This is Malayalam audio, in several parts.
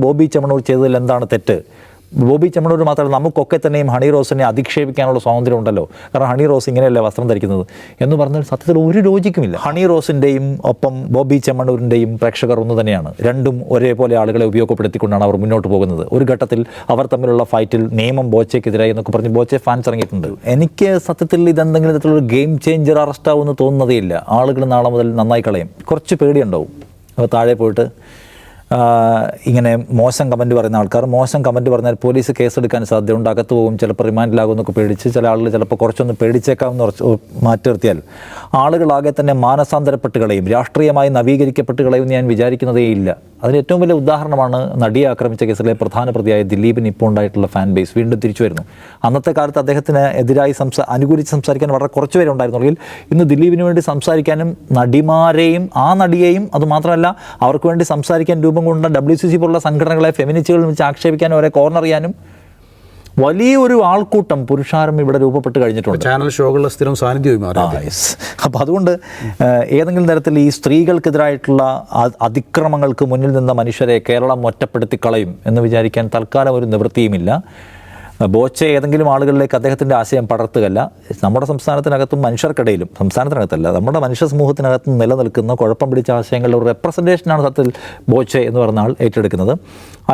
ബോബി ചെമ്മണൂർ ചെയ്തതിൽ എന്താണ് തെറ്റ്? ബോബി ചെമ്മണൂർ മാത്രമല്ല, നമുക്കൊക്കെ തന്നെയും ഹണി റോസിനെ അധിക്ഷേപിക്കാനുള്ള സ്വാതന്ത്ര്യം ഉണ്ടല്ലോ. കാരണം ഹണി റോസ് ഇങ്ങനെയല്ലേ വസ്ത്രം ധരിക്കുന്നത് എന്ന് പറഞ്ഞാൽ സത്യത്തിൽ ഒരു ലോജിക്കുമില്ല. ഹണി റോസിൻ്റെയും ഒപ്പം ബോബി ചെമ്മണൂരിൻ്റെയും പ്രേക്ഷകർ ഒന്ന് തന്നെയാണ്. രണ്ടും ഒരേപോലെ ആളുകളെ ഉപയോഗപ്പെടുത്തിക്കൊണ്ടാണ് അവർ മുന്നോട്ട് പോകുന്നത്. ഒരു ഘട്ടത്തിൽ അവർ തമ്മിലുള്ള ഫൈറ്റിൽ നിയമം ബോച്ചയ്ക്കെതിരായി എന്നൊക്കെ പറഞ്ഞ് ബോച്ചെ ഫാൻസ് ഇറങ്ങിയിട്ടുണ്ട്. എനിക്ക് സത്യത്തിൽ ഇതെന്തെങ്കിലും തരത്തിലുള്ള ഗെയിം ചേഞ്ചർ അറസ്റ്റാവുമെന്ന് തോന്നുന്നതേ ഇല്ല. ആളുകൾ നാളെ മുതൽ നന്നായി കളയും. കുറച്ച് പേടിയുണ്ടാവും. താഴെ പോയിട്ട് ഇങ്ങനെ മോശം കമൻറ്റ് പറയുന്ന ആൾക്കാർ മോശം കമൻറ്റ് പറഞ്ഞാൽ പോലീസ് കേസെടുക്കാൻ സാധ്യതയുണ്ട്, അകത്ത് പോകും, ചിലപ്പോൾ റിമാൻഡിലാകും എന്നൊക്കെ പേടിച്ച് ചില ആളുകൾ ചിലപ്പോൾ കുറച്ചൊന്ന് പേടിച്ചേക്കാമെന്ന് മാറ്റി നിർത്തിയാൽ ആളുകളാകെ തന്നെ മാനസാന്തരപ്പെട്ട് കളയും, രാഷ്ട്രീയമായി നവീകരിക്കപ്പെട്ട് കളയും ഞാൻ വിചാരിക്കുന്നതേ ഇല്ല. അതിന് ഏറ്റവും വലിയ ഉദാഹരണമാണ് നടിയെ ആക്രമിച്ച കേസിലെ പ്രധാന പ്രതിയായ ദിലീപിന് ഇപ്പോൾ ഉണ്ടായിട്ടുള്ള ഫാൻ ബേസ് വീണ്ടും തിരിച്ചു വരുന്നു. അന്നത്തെ കാലത്ത് അദ്ദേഹത്തിന് എതിരായി അനുകൂലിച്ച് സംസാരിക്കാൻ വളരെ കുറച്ച് പേരെ ഉണ്ടായിരുന്നുള്ളൂ. ഇന്ന് ദിലീപിന് വേണ്ടി സംസാരിക്കാനും നടിമാരെയും ആ നടിയെയും അതുമാത്രമല്ല അവർക്ക് വേണ്ടി സംസാരിക്കാൻ രൂപം കൊണ്ട WCC പോലുള്ള സംഘടനകളെ ഫെമിനിസ്റ്റുകളിൽ വെച്ച് ആക്ഷേപിക്കാനും അവരെ കോർണർ ചെയ്യാനും വലിയൊരു ആൾക്കൂട്ടം പുരുഷാരം ഇവിടെ രൂപപ്പെട്ട് കഴിഞ്ഞിട്ടുണ്ട്. ചാനൽ ഷോകളുടെ സ്ഥിരം സാന്നിധ്യമായി മാറി. അപ്പോൾ അതുകൊണ്ട് ഏതെങ്കിലും തരത്തിൽ ഈ സ്ത്രീകൾക്കെതിരായിട്ടുള്ള അതിക്രമങ്ങൾക്ക് മുന്നിൽ നിന്ന മനുഷ്യരെ കേരളം ഒറ്റപ്പെടുത്തി കളയും എന്ന് വിചാരിക്കാൻ തൽക്കാലം ഒരു നിവൃത്തിയുമില്ല. ബോച്ചെ ഏതെങ്കിലും ആളുകളിലേക്ക് അദ്ദേഹത്തിൻ്റെ ആശയം പടർത്തുകയല്ല, നമ്മുടെ സംസ്ഥാനത്തിനകത്തും മനുഷ്യർക്കിടയിലും, സംസ്ഥാനത്തിനകത്തല്ല നമ്മുടെ മനുഷ്യ സമൂഹത്തിനകത്തും നിലനിൽക്കുന്ന കുഴപ്പം പിടിച്ച ആശയങ്ങളുടെ ഒരു റെപ്രസെൻറ്റേഷനാണ് സത്യത്തിൽ ബോച്ചെ എന്ന് പറഞ്ഞ ആൾ ഏറ്റെടുക്കുന്നത്.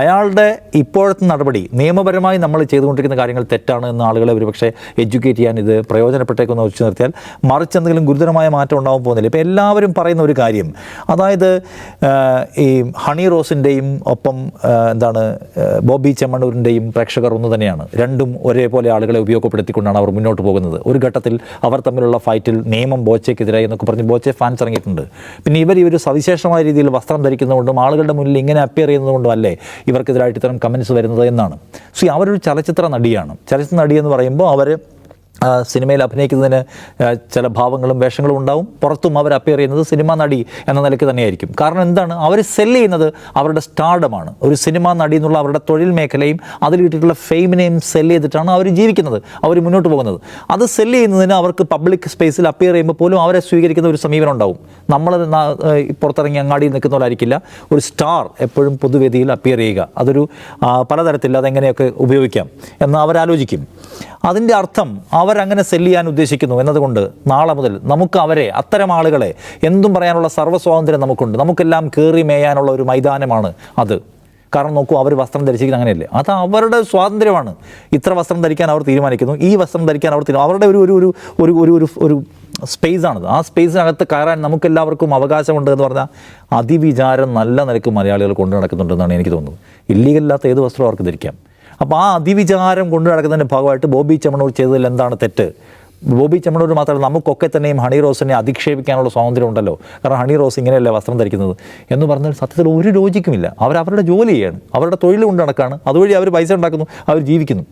അയാളുടെ ഇപ്പോഴത്തെ നടപടി നിയമപരമായി നമ്മൾ ചെയ്തുകൊണ്ടിരിക്കുന്ന കാര്യങ്ങൾ തെറ്റാണ് എന്ന് ആളുകളെ ഒരുപക്ഷെ എഡ്യൂക്കേറ്റ് ചെയ്യാൻ ഇത് പ്രയോജനപ്പെട്ടേക്കെന്ന് വെച്ച് നിർത്തിയാൽ മറിച്ച് എന്തെങ്കിലും ഗുരുതരമായ മാറ്റം ഉണ്ടാകാൻ പോകുന്നില്ല. ഇപ്പോൾ എല്ലാവരും പറയുന്ന ഒരു കാര്യം, അതായത് ഈ ഹണി റോസിൻ്റെയും ഒപ്പം ബോബി ചെമ്മണൂരിൻ്റെയും പ്രേക്ഷകർ ഒന്ന് തന്നെയാണ്. രണ്ടും ഒരേപോലെ ആളുകളെ ഉപയോഗപ്പെടുത്തിക്കൊണ്ടാണ് അവർ മുന്നോട്ട് പോകുന്നത്. ഒരു ഘട്ടത്തിൽ അവർ തമ്മിലുള്ള ഫൈറ്റിൽ നിയമം ബോച്ചയ്ക്കെതിരായി എന്നൊക്കെ പറഞ്ഞ് ബോച്ചെ ഫാൻസ് ഇറങ്ങിയിട്ടുണ്ട്. പിന്നെ ഇവർ സവിശേഷമായ രീതിയിൽ വസ്ത്രം ധരിക്കുന്നതുകൊണ്ടും ആളുകളുടെ മുന്നിൽ ഇങ്ങനെ അപ്പിയർ ചെയ്യുന്നതുകൊണ്ടും അല്ലേ ഇവർക്കെതിരായിട്ട് ഇത്തരം കമൻസ് വരുന്നത് എന്നാണ്. അവരൊരു ചലച്ചിത്ര നടിയാണ്. ചലച്ചിത്ര നടി എന്ന് പറയുമ്പോൾ അവർ സിനിമയിൽ അഭിനയിക്കുന്നതിന് ചില ഭാവങ്ങളും വേഷങ്ങളും ഉണ്ടാവും. പുറത്തും അവർ അപ്പിയർ ചെയ്യുന്നത് സിനിമാ നടി എന്ന നിലയ്ക്ക് തന്നെയായിരിക്കും. കാരണം എന്താണ്, അവർ സെല്ല് ചെയ്യുന്നത് അവരുടെ സ്റ്റാർഡമാണ്. ഒരു സിനിമാ നടി എന്നുള്ള അവരുടെ തൊഴിൽ മേഖലയും അതിൽ കിട്ടിയിട്ടുള്ള ഫെയിമിനെയും സെല്ല് ചെയ്തിട്ടാണ് അവർ ജീവിക്കുന്നത്, അവർ മുന്നോട്ട് പോകുന്നത്. അത് സെല്ല് ചെയ്യുന്നതിന് അവർക്ക് പബ്ലിക് സ്പേസിൽ അപ്പിയർ ചെയ്യുമ്പോൾ പോലും അവരെ സ്വീകരിക്കുന്ന ഒരു സമീപനം ഉണ്ടാവും. നമ്മൾ പുറത്തിറങ്ങി അങ്ങാടിയിൽ നിൽക്കുന്ന പോലായിരിക്കില്ല. ഒരു സ്റ്റാർ എപ്പോഴും പൊതുവേദിയിൽ അപ്പിയർ ചെയ്യുക, അതൊരു പലതരത്തിൽ അതെങ്ങനെയൊക്കെ ഉപയോഗിക്കാം എന്ന് അവരാലോചിക്കും. അതിൻ്റെ അർത്ഥം അവരങ്ങനെ സെല്ല് ചെയ്യാൻ ഉദ്ദേശിക്കുന്നു എന്നതുകൊണ്ട് നാളെ മുതൽ നമുക്ക് അവരെ, അത്തരം ആളുകളെ എന്തും പറയാനുള്ള സർവ്വസ്വാതന്ത്ര്യം നമുക്കുണ്ട്. നമുക്കെല്ലാം കയറി മേയാനുള്ള ഒരു മൈതാനമാണ് അത്. കാരണം നോക്കൂ, അവർ വസ്ത്രം ധരിച്ചിരിക്കുന്നത് അങ്ങനെയല്ലേ, അത് അവരുടെ സ്വാതന്ത്ര്യമാണ്. ഇത്ര വസ്ത്രം ധരിക്കാൻ അവർ തീരുമാനിക്കുന്നു, ഈ വസ്ത്രം ധരിക്കാൻ അവർ അവരുടെ ഒരു സ്പേസാണത്. ആ സ്പേസിനകത്ത് കയറാൻ നമുക്കെല്ലാവർക്കും അവകാശമുണ്ട് എന്ന് പറഞ്ഞാൽ അതിവിചാരം നല്ല നിലയ്ക്ക് മലയാളികൾ കൊണ്ടു നടക്കുന്നുണ്ടെന്നാണ് എനിക്ക് തോന്നുന്നത്. ഇല്ലീഗലില്ലാത്ത ഏത് വസ്ത്രവും അവർക്ക് ധരിക്കാം. അപ്പോൾ ആ അതിവിചാരം കൊണ്ടു നടക്കുന്നതിൻ്റെ ഭാഗമായിട്ട് ബോബി ചെമ്മണൂർ ചെയ്തതിൽ എന്താണ് തെറ്റ്? ബോബി ചെമ്മണൂർ മാത്രമല്ല, നമുക്കൊക്കെ തന്നെയും ഹണി റോസിനെ അധിക്ഷേപിക്കാനുള്ള സ്വാതന്ത്ര്യം ഉണ്ടല്ലോ. കാരണം ഹണി റോസ് ഇങ്ങനെയല്ലേ വസ്ത്രം ധരിക്കുന്നത് എന്ന് പറഞ്ഞാൽ സത്യത്തിൽ ഒരു ലോജിക്കുമില്ല. അവരുടെ ജോലി ചെയ്യാണ്, അവരുടെ തൊഴിൽ കൊണ്ട് നടക്കുകയാണ്, അതുവഴി അവർ പൈസ ഉണ്ടാക്കുന്നു, അവർ ജീവിക്കുന്നു.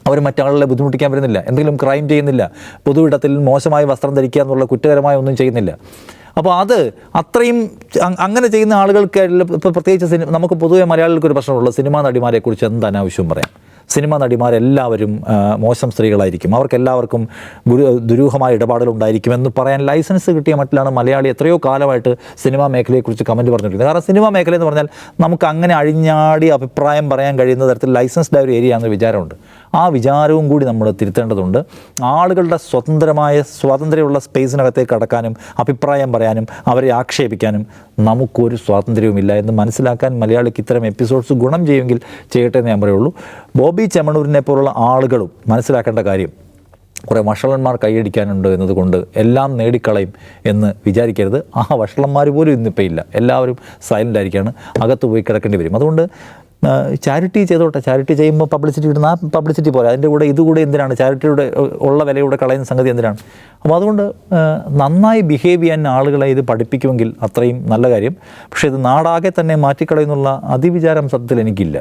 അവർ മറ്റാളുകളെ ബുദ്ധിമുട്ടിക്കാൻ വരുന്നില്ല, എന്തെങ്കിലും ക്രൈം ചെയ്യുന്നില്ല, പൊതുവിടത്തിൽ മോശമായി വസ്ത്രം ധരിക്കുക എന്നുള്ള കുറ്റകരമായ ഒന്നും ചെയ്യുന്നില്ല. അപ്പോൾ അത് അത്രയും അങ്ങനെ ചെയ്യുന്ന ആളുകൾക്ക് ഇപ്പോൾ പ്രത്യേകിച്ച് നമുക്ക് പൊതുവെ മലയാളികൾക്ക് ഒരു പ്രശ്നമുള്ളത് സിനിമാ നടിമാരെക്കുറിച്ച് എന്ത് അനാവശ്യവും പറയാം. സിനിമാ നടിമാരെല്ലാവരും മോശം സ്ത്രീകളായിരിക്കും, അവർക്കെല്ലാവർക്കും ദുരൂഹമായ ഇടപാടുകളുണ്ടായിരിക്കുമെന്ന് പറയാൻ ലൈസൻസ് കിട്ടിയ മട്ടിലാണ് മലയാളി എത്രയോ കാലമായിട്ട് സിനിമാ മേഖലയെക്കുറിച്ച് കമൻറ്റ് പറഞ്ഞിരിക്കുന്നത്. കാരണം സിനിമാ മേഖല എന്ന് പറഞ്ഞാൽ നമുക്ക് അങ്ങനെ അഴിഞ്ഞാടി അഭിപ്രായം പറയാൻ കഴിയുന്ന തരത്തിൽ ലൈസൻസ്ഡ് ആയ ഒരു ഏരിയ എന്നൊരു വിചാരമുണ്ട്. ആ വിചാരവും കൂടി നമ്മൾ തിരുത്തേണ്ടതുണ്ട്. ആളുകളുടെ സ്വാതന്ത്ര്യമുള്ള സ്പേസിനകത്തേക്ക് കടക്കാനും അഭിപ്രായം പറയാനും അവരെ ആക്ഷേപിക്കാനും നമുക്കൊരു സ്വാതന്ത്ര്യവുമില്ല എന്ന് മനസ്സിലാക്കാൻ മലയാളിക്ക് ഇത്തരം എപ്പിസോഡ്സ് ഗുണം ചെയ്യുമെങ്കിൽ ചെയ്യട്ടെ എന്ന് ഞാൻ പറയുള്ളൂ. ബോബി ചെമ്മണൂരിനെ പോലുള്ള ആളുകളും മനസ്സിലാക്കേണ്ട കാര്യം, കുറേ വഷളന്മാർ കൈയടിക്കാനുണ്ട് എന്നതുകൊണ്ട് എല്ലാം നേടിക്കളയും എന്ന് വിചാരിക്കരുത്. ആ വഷളന്മാർ പോലും ഇന്നിപ്പോൾ ഇല്ല, എല്ലാവരും സൈലൻ്റ് ആയിരിക്കുകയാണ്, അകത്ത് പോയി കിടക്കേണ്ടി വരും. അതുകൊണ്ട് ചാരിറ്റി ചെയ്തോട്ടെ, ചാരിറ്റി ചെയ്യുമ്പോൾ പബ്ലിസിറ്റി കിട്ടുന്ന ആ പബ്ലിസിറ്റി പോലെ അതിൻ്റെ കൂടെ ഇതുകൂടെ എന്തിനാണ്, ചാരിറ്റിയുടെ ഉള്ള വിലയൂടെ കളയുന്ന സംഗതി എന്തിനാണ്? അപ്പോൾ അതുകൊണ്ട് നന്നായി ബിഹേവ് ചെയ്യാൻ ആളുകളെ ഇത് പഠിപ്പിക്കുമെങ്കിൽ അത്രയും നല്ല കാര്യം. പക്ഷേ ഇത് നാടാകെ തന്നെ മാറ്റിക്കളയുന്നുള്ള അതിവിചാരം സത്യത്തിൽ എനിക്കില്ല.